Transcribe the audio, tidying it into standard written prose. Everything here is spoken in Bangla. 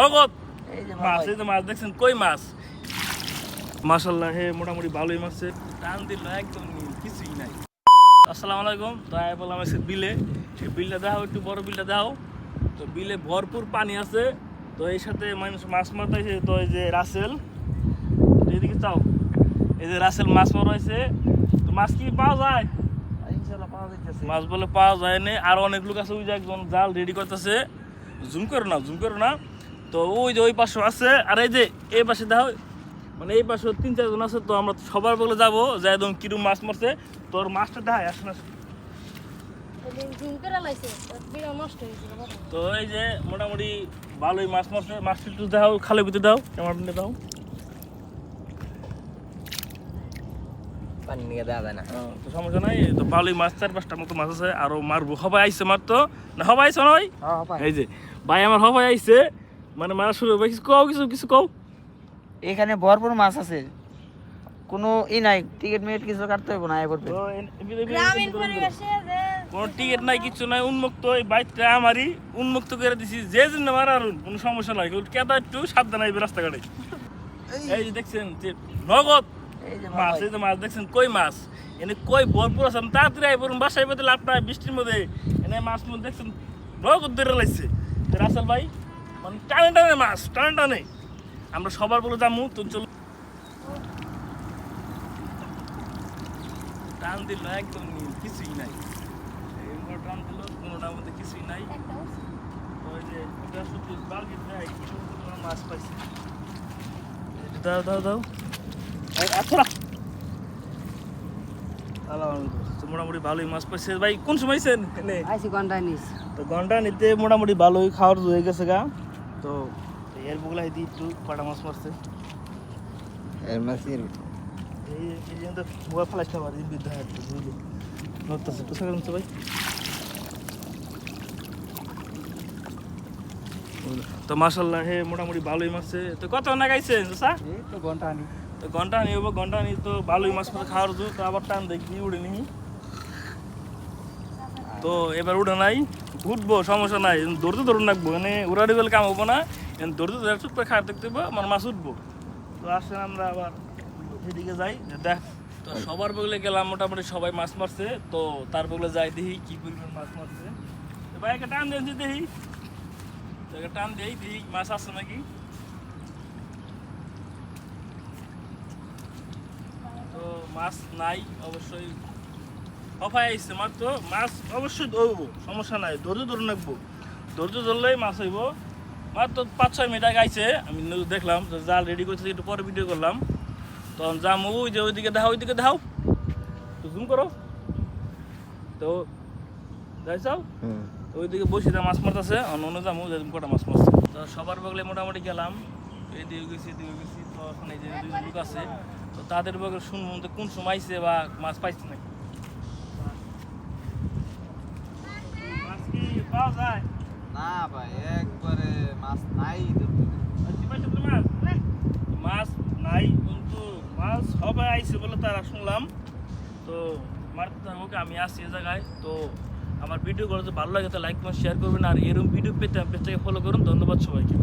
নগদ মাছ। এই যে মাছ দেখছেন, কই মাছ মাশাআল্লাহ হে মোটামুটি ভালোই মাছ টান দিল একদম কিছুই নাই। আসসালামু আলাইকুম। তো আমি বললাম আজকে বিলে, সেই বিলটা দেখাও, একটু বড় বিলটা দেখাও। তো বিলে ভরপুর পানি আছে। তো এই সাথে মানুষ মাছ মারতেছে। তো এই যে রাসেল, এদিকে চাও, এই যে রাসেল মাছ মারাইছে। তো মাছ কি পাওয়া যায়? মাছ বলে পাওয়া যায় না। আর অনেক লোক আছে, ওই যে একজন জাল রেডি করতেছে। জুম করো না, জুম করো না। তো ওই যে ওই পাশে আছে, আর এই যে এই পাশে দেখো, মানে এই পাশে 3-4 জন আছে। তো আমরা সবার বলে যাবো যে একদম কিরম মাছ মারছে। তোর মাছটা দেখায় আসে না। তো এই যে মোটামুটি ভালোই মাছ মারছে। মাছটা একটু দাও, খালের ভিতরে দাও, ক্যামেরা দাও। পানি নিয়ে দেওয়া যায় না, তো সমস্যা নাই। তো ভালোই মাছ, 4-5টার মতো মাছ আছে। আরো মারবো। সবাই আইসে মারতো না, সবাই আইসে নয়। এই যে ভাই আমার সবাই আইসে, মানে মারা শুরু হবে। কিছু কও, কিছু কও। এখানে ভরপুর মাছ আছে, কোনো নাই, টিকিট মিকিট কিছু কাটতে হবে না। কোনো টিকিট নাই, কিছু নাই, উন্মুক্ত। এই বাইকটা আমারই উন্মুক্ত করে দিছি, যে জন্য মারার কোনো সমস্যা নাই। কেদা একটু সাবধান আইবে রাস্তাঘাটে। এই যে দেখছেন যে নগদ মাছ, এই যে মাছ দেখছেন, কই মাছ এনে কই ভরপুর আছে। তাড়াতাড়ি আইবরুন, বাসায় পেতে লাভ নাই বৃষ্টির মধ্যে। এনে মাছ মধ্যে দেখছেন নগদ ধরে লাগছে। রাসেল ভাই মানে টানে টানে মাছ, টানে টানে। আমরা সবার বলে যাবো। তো চল, টান দিল একদম কিছুই নাই। টান দিল, কোনোটার মধ্যে কিছুই নাই। ওই যে মাছ পাইছে। দাও দাও দাও, মোটামুটি ভালোই মাছ পাইছে। ভাই কোন সময় তো ঘন্টা নিতে মোটামুটি ভালোই খাওয়ার হয়ে গেছে গা। তো এর বগলা দিই একটু কটা মাছ মারছে। মোবাইল ফ্লাশ খাবার বিদ্যা বুঝলি নড়তেছে কোথায় ভাই। তো মাশাআল্লাহ হে মোটামুটি ভালোই মারছে। তো কত না গাইছেন তো ঘন্টা আনি, তো ঘন্টা নিব, ঘন্টা নি। তো ভালোই মাছ মাছ খাওয়ার জন্য। তো আবার টান দেখি উড়ে নি। তো এবার উঠে নাই, উঠবো, সমস্যা নাই। ধরতে ধরুন রাখবো, মানে উড়াড়ি বলে কাম হবো না। ধরতে ধরে চুপ করে খাওয়া দেখতে হবে, আমার মাছ উঠবো। তো আসলে আমরা আবার সেদিকে যাই দেখ। তো সবার বগলে গেলাম, মোটামুটি সবাই মাছ মারছে। তো তার বগলে যাই, দেখি কি পরিমাণ মাছ মারছে। তো ভাই একটা টান দিয়েছি, দেখি টান দিই, দেখি মাছ আছে নাকি। তো মাছ নাই অবশ্যই, হফাই আইসছে মাত্র। মাছ অবশ্যই ধরবো, সমস্যা নাই। ধৈর্য ধরে রাখবো, ধৈর্য ধরলেই মাছ হইব। মাত্র 5-6 মিনিট আগে আইসে, আমি দেখলাম জাল রেডি করতেছি, একটু পরে ভিডিও করলাম। তখন যাম ওই যে ওইদিকে দেখাও, ওইদিকে দেখাও, তো জুম করো। তো যাইছাও ওইদিকে বসে মাছ মারতেছে, অন্য যাবো কটা মাছ মারছে। তো সবার বগলে মোটামুটি গেলাম, এদিকে গেছি, এদিকে গেছি। তো ওখানে যে লোক আছে, তো তাদের বগলে শুনবো কোন সময় আইসে বা মাছ পাইছে নাকি। মাছ কি পাওয়া যায় না ভাই, একবারে মাছ নাই। মাছ নাই, কিন্তু মাছ সবাই আইসে বলে তারা শুনলাম। তো মারতে থাকবো, আমি আসছি এ জায়গায়। তো আমার ভিডিও করতে ভালো লাগে, তো লাইক শেয়ার করবেন। আর এরকম ভিডিও পেতে পেজটাকে ফলো করুন। ধন্যবাদ সবাইকে।